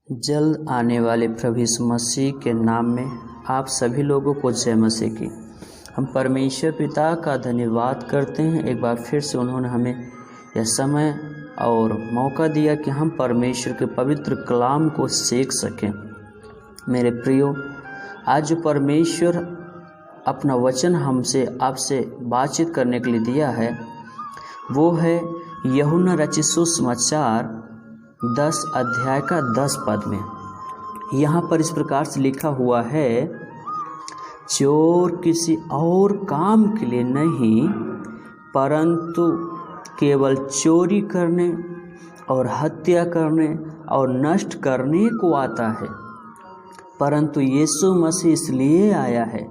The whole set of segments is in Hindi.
जल्द आने वाले प्रभु यीशु मसीह के नाम में आप सभी लोगों को जय मसीह की। हम परमेश्वर पिता का धन्यवाद करते हैं। एक बार फिर से उन्होंने हमें यह समय और मौका दिया कि हम परमेश्वर के पवित्र कलाम को सीख सकें। मेरे प्रियो, आज जो परमेश्वर अपना वचन हमसे आपसे बातचीत करने के लिए दिया है वो है यूहन्ना रचित सुसमाचार 10 अध्याय का 10 पद में। यहाँ पर इस प्रकार से लिखा हुआ है, चोर किसी और काम के लिए नहीं परंतु केवल चोरी करने और हत्या करने और नष्ट करने को आता है, परंतु यीशु मसीह इसलिए आया है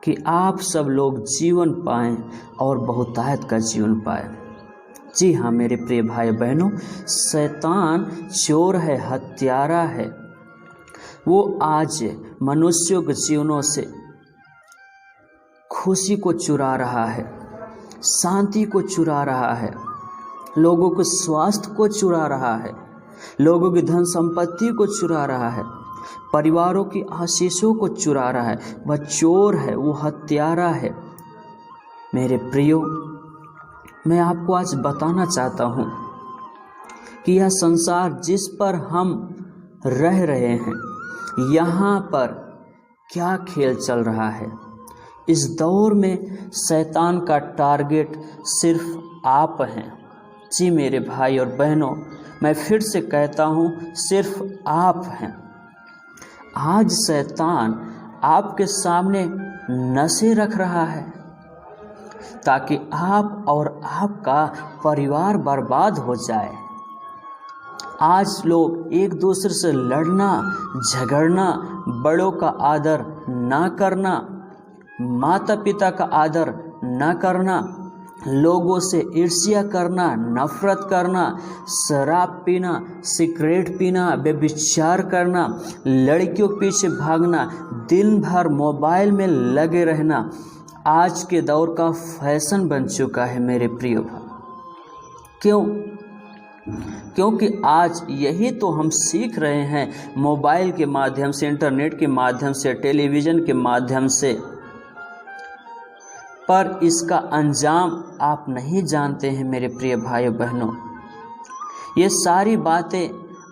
कि आप सब लोग जीवन पाएं और बहुतायत का जीवन पाएं। जी हाँ मेरे प्रिय भाई बहनों, शैतान चोर है, हत्यारा है। वो आज मनुष्यों के जीवनों से खुशी को चुरा रहा है, शांति को चुरा रहा है, लोगों के स्वास्थ्य को चुरा रहा है, लोगों की धन संपत्ति को चुरा रहा है, परिवारों की आशीषों को चुरा रहा है। वह चोर है, वो हत्यारा है। मेरे प्रियो, मैं आपको आज बताना चाहता हूँ कि यह संसार जिस पर हम रह रहे हैं, यहाँ पर क्या खेल चल रहा है। इस दौर में शैतान का टारगेट सिर्फ आप हैं। जी मेरे भाई और बहनों, मैं फिर से कहता हूँ, सिर्फ आप हैं। आज शैतान आपके सामने नशे रख रहा है ताकि आप और आपका परिवार बर्बाद हो जाए। आज लोग एक दूसरे से लड़ना, झगड़ना, बड़ों का आदर ना करना, माता पिता का आदर ना करना, लोगों से ईर्ष्या करना, नफरत करना, शराब पीना, सिगरेट पीना, व्यभिचार करना, लड़कियों के पीछे भागना, दिन भर मोबाइल में लगे रहना आज के दौर का फैशन बन चुका है मेरे प्रिय भाई। क्यों? क्योंकि आज यही तो हम सीख रहे हैं मोबाइल के माध्यम से, इंटरनेट के माध्यम से, टेलीविज़न के माध्यम से, पर इसका अंजाम आप नहीं जानते हैं मेरे प्रिय भाइयों बहनों। ये सारी बातें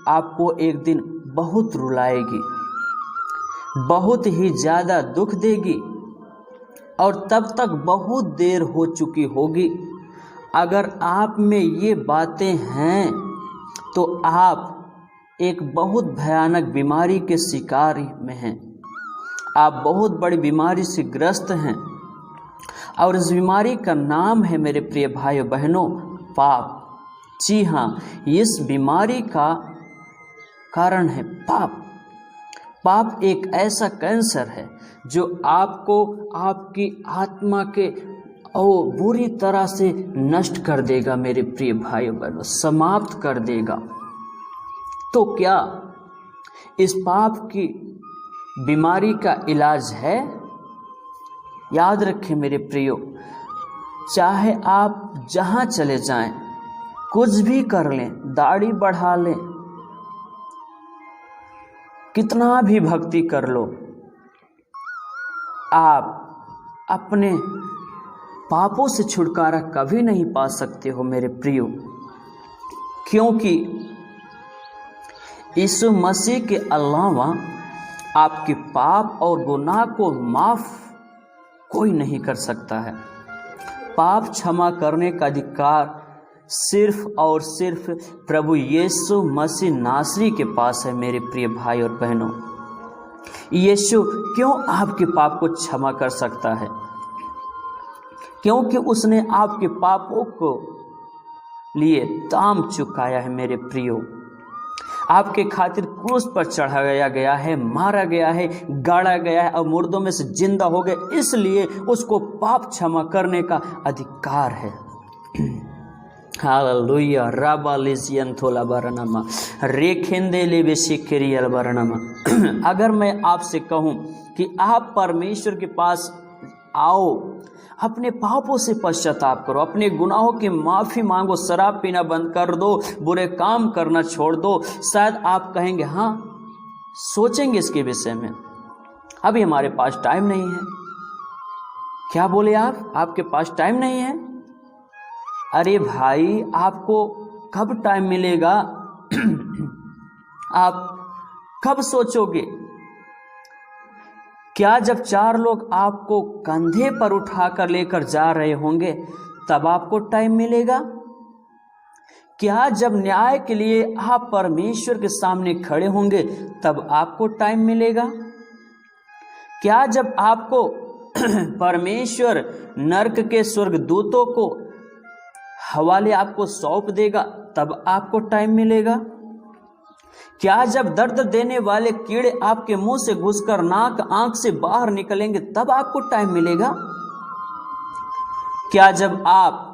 आपको एक दिन बहुत रुलाएगी, बहुत ही ज़्यादा दुख देगी और तब तक बहुत देर हो चुकी होगी। अगर आप में ये बातें हैं तो आप एक बहुत भयानक बीमारी के शिकार में हैं। आप बहुत बड़ी बीमारी से ग्रस्त हैं और इस बीमारी का नाम है मेरे प्रिय भाइयों बहनों, पाप। जी हाँ, इस बीमारी का कारण है पाप। पाप एक ऐसा कैंसर है जो आपको, आपकी आत्मा के बुरी तरह से नष्ट कर देगा मेरे प्रिय भाइयों बहनों, समाप्त कर देगा। तो क्या इस पाप की बीमारी का इलाज है? याद रखें मेरे प्रियो, चाहे आप जहाँ चले जाएं, कुछ भी कर लें, दाढ़ी बढ़ा लें, कितना भी भक्ति कर लो, आप अपने पापों से छुटकारा कभी नहीं पा सकते हो मेरे प्रियो। क्योंकि यीशु मसीह के अलावा आपके पाप और गुनाह को माफ कोई नहीं कर सकता है। पाप क्षमा करने का अधिकार सिर्फ और सिर्फ प्रभु यीशु मसीह नासरी के पास है मेरे प्रिय भाई और बहनों। यीशु क्यों आपके पाप को क्षमा कर सकता है? क्योंकि उसने आपके पापों को लिए दाम चुकाया है मेरे प्रियो। आपके खातिर क्रूस पर चढ़ाया गया है, मारा गया है, गाड़ा गया है और मुर्दों में से जिंदा हो गए, इसलिए उसको पाप क्षमा करने का अधिकार है। हालेलुया। राबालिजियन थोला बरनमा रेखेंदे ले बेसिकेरियल बरनमा। अगर मैं आपसे कहूं कि आप परमेश्वर के पास आओ, अपने पापों से पश्चाताप करो, अपने गुनाहों की माफ़ी मांगो, शराब पीना बंद कर दो, बुरे काम करना छोड़ दो, शायद आप कहेंगे हाँ सोचेंगे इसके विषय में। अभी हमारे पास टाइम नहीं है। क्या बोले आप? आपके पास टाइम नहीं है? अरे भाई, आपको कब टाइम मिलेगा? आप कब सोचोगे? क्या जब 4 लोग आपको कंधे पर उठाकर लेकर जा रहे होंगे तब आपको टाइम मिलेगा? क्या जब न्याय के लिए आप परमेश्वर के सामने खड़े होंगे तब आपको टाइम मिलेगा? क्या जब आपको परमेश्वर नरक के स्वर्गदूतों को हवाले आपको सौंप देगा तब आपको टाइम मिलेगा? क्या जब दर्द देने वाले कीड़े आपके मुंह से घुसकर नाक आंख से बाहर निकलेंगे तब आपको टाइम मिलेगा? क्या जब आप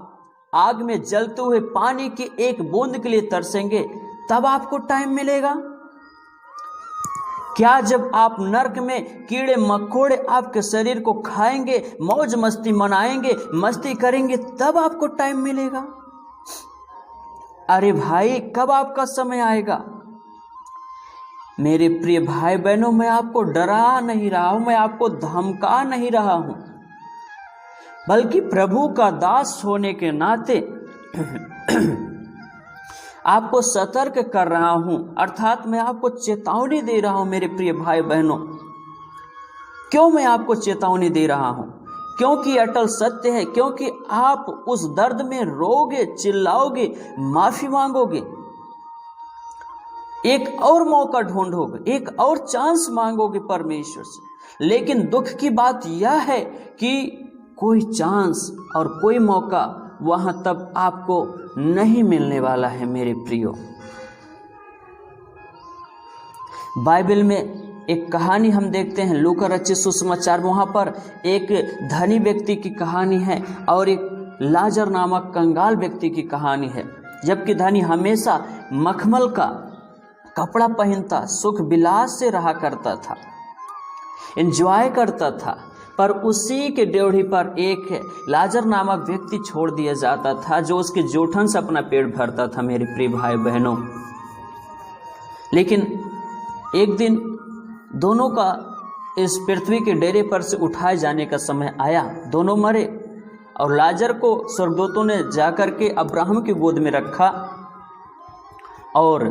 आग में जलते हुए पानी की एक बूंद के लिए तरसेंगे तब आपको टाइम मिलेगा? क्या जब आप नरक में कीड़े मकोड़े आपके शरीर को खाएंगे, मौज मस्ती मनाएंगे, मस्ती करेंगे तब आपको टाइम मिलेगा? अरे भाई, कब आपका समय आएगा? मेरे प्रिय भाई बहनों, मैं आपको डरा नहीं रहा हूं, मैं आपको धमका नहीं रहा हूं, बल्कि प्रभु का दास होने के नाते आपको सतर्क कर रहा हूं, अर्थात मैं आपको चेतावनी दे रहा हूं मेरे प्रिय भाई बहनों। क्यों मैं आपको चेतावनी दे रहा हूं? क्योंकि अटल सत्य है, क्योंकि आप उस दर्द में रोगे, चिल्लाओगे, माफी मांगोगे, एक और मौका ढूंढोगे, एक और चांस मांगोगे परमेश्वर से। लेकिन दुख की बात यह है कि कोई चांस और कोई मौका वहां तब आपको नहीं मिलने वाला है मेरे प्रियो। बाइबल में एक कहानी हम देखते हैं, लूका रचित सुसमाचार, वहां पर एक धनी व्यक्ति की कहानी है और एक लाजर नामक कंगाल व्यक्ति की कहानी है। जबकि धनी हमेशा मखमल का कपड़ा पहनता, सुख विलास से रहा करता था, एंजॉय करता था, पर उसी के ड्योढ़ी पर एक लाजर नामक व्यक्ति छोड़ दिया जाता था जो उसके जूठन से अपना पेट भरता था मेरे प्रिय भाई बहनों। लेकिन एक दिन दोनों का इस पृथ्वी के डेरे पर से उठाए जाने का समय आया। दोनों मरे और लाजर को स्वर्गदूतों ने जाकर के अब्राहम की गोद में रखा और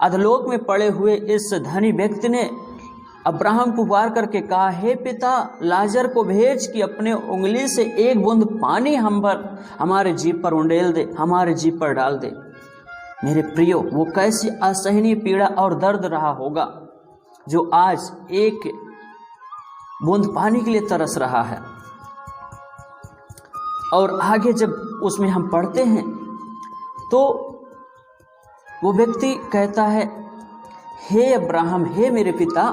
अधलोक में पड़े हुए इस धनी व्यक्ति ने अब्राहम पुकार करके कहा, हे पिता, लाजर को भेज कि अपने उंगली से एक बूंद पानी हम पर हमारे जीभ पर उंडेल दे, हमारे जीभ पर डाल दे। मेरे प्रियो, वो कैसी असहनीय पीड़ा और दर्द रहा होगा जो आज एक बूंद पानी के लिए तरस रहा है। और आगे जब उसमें हम पढ़ते हैं तो वो व्यक्ति कहता है, हे अब्राहम, हे मेरे पिता,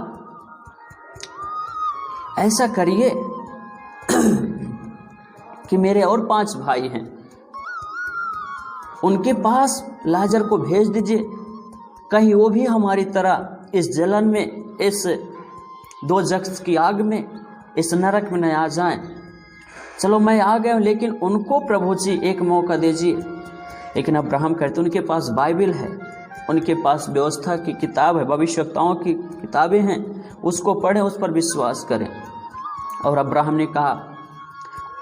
ऐसा करिए कि मेरे और 5 भाई हैं, उनके पास लाजर को भेज दीजिए, कहीं वो भी हमारी तरह इस जलन में, इस दोजख की आग में, इस नरक में न आ जाएं। चलो मैं आ गया हूँ, लेकिन उनको प्रभु जी एक मौका दीजिए। लेकिन अब्राहम कहते उनके पास बाइबल है, उनके पास व्यवस्था की किताब है, भविष्यवक्ताओं की किताबें हैं, उसको पढ़ें, उस पर विश्वास करें। और अब्राहम ने कहा,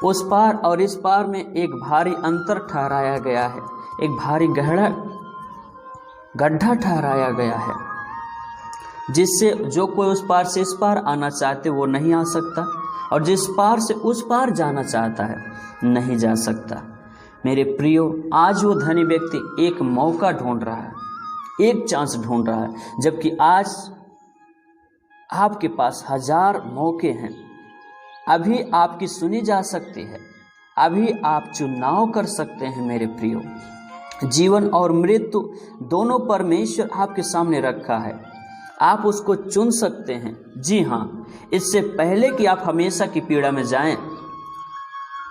उस पार और इस पार में एक भारी अंतर ठहराया गया है, एक भारी गहरा गड्ढा ठहराया गया है, जिससे जो कोई उस पार से इस पार आना चाहते वो नहीं आ सकता, और जिस पार से उस पार जाना चाहता है नहीं जा सकता। मेरे प्रियो, आज वो धनी व्यक्ति एक मौका ढूंढ रहा है, एक चांस ढूंढ रहा है, जबकि आज आपके पास 1000 मौके हैं। अभी आपकी सुनी जा सकती है, अभी आप चुनाव कर सकते हैं मेरे प्रियो। जीवन और मृत्यु दोनों परमेश्वर आपके सामने रखा है, आप उसको चुन सकते हैं। जी हाँ, इससे पहले कि आप हमेशा की पीड़ा में जाएं,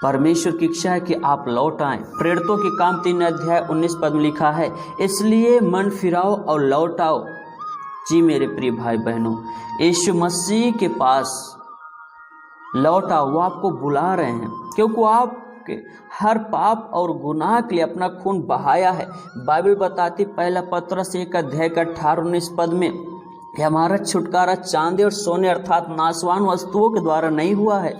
परमेश्वर की इच्छा है कि आप लौट आएं। प्रेरितों के काम 3 अध्याय 19 पद में लिखा है, इसलिए मन फिराओ और लौट आओ। जी मेरे प्रिय भाई बहनों, यीशु मसीह के पास लौट आओ, वो आपको बुला रहे हैं, क्योंकि आपके हर पाप और गुनाह के लिए अपना खून बहाया है। बाइबल बताती 1 पत्रस 1 अध्याय 18-19 पद में कि हमारा छुटकारा चांदी और सोने अर्थात नाशवान वस्तुओं के द्वारा नहीं हुआ है,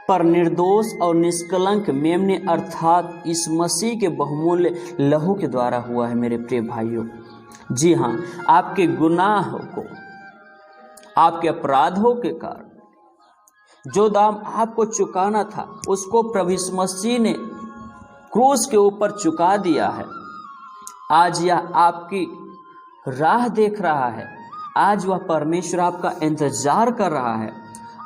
पर निर्दोष और निष्कलंक मेमने अर्थात इस मसीह के बहुमूल्य लहू के द्वारा हुआ है। मेरे प्रिय भाइयों, जी हाँ, आपके गुनाहों को, आपके अपराधों के कारण जो दाम आपको चुकाना था उसको प्रभु यीशु मसीह ने क्रूस के ऊपर चुका दिया है। आज यह आपकी राह देख रहा है, आज वह परमेश्वर आपका इंतजार कर रहा है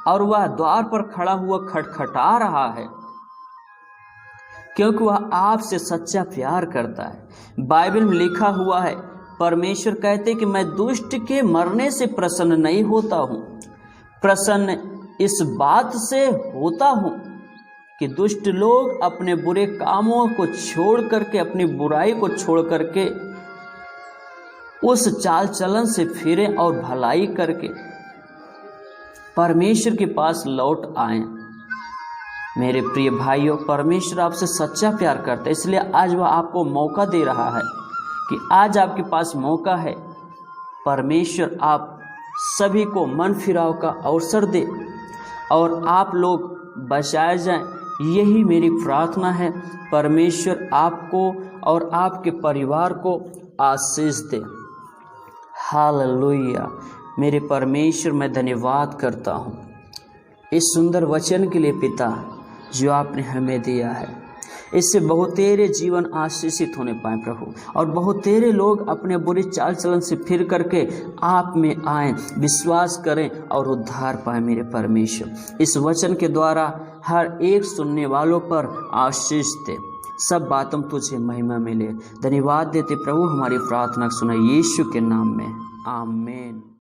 और वह द्वार पर खड़ा हुआ खटखटा रहा है, क्योंकि वह आपसे सच्चा प्यार करता है। बाइबल में लिखा हुआ है, परमेश्वर कहते कि मैं दुष्ट के मरने से प्रसन्न नहीं होता हूँ, प्रसन्न इस बात से होता हूँ कि दुष्ट लोग अपने बुरे कामों को छोड़ करके, अपनी बुराई को छोड़ करके उस चाल चलन से फिरें और भलाई करके परमेश्वर के पास लौट आएं। मेरे प्रिय भाइयों, परमेश्वर आपसे सच्चा प्यार करता है, इसलिए आज वह आपको मौका दे रहा है कि आज आपके पास मौका है। परमेश्वर आप सभी को मन फिराव का अवसर दे और आप लोग बचाए जाएं, यही मेरी प्रार्थना है। परमेश्वर आपको और आपके परिवार को आशीष दे। हालेलुया। मेरे परमेश्वर, मैं धन्यवाद करता हूँ इस सुंदर वचन के लिए पिता, जो आपने हमें दिया है। इससे बहुतेरे जीवन आशीषित होने पाए प्रभु, और बहुतेरे लोग अपने बुरी चाल चलन से फिर करके आप में आएं, विश्वास करें और उद्धार पाए। मेरे परमेश्वर, इस वचन के द्वारा हर एक सुनने वालों पर आशीष दे, सब बातों तुझे महिमा मिले। धन्यवाद देते प्रभु, हमारी प्रार्थना सुना यीशु के नाम में, आमीन।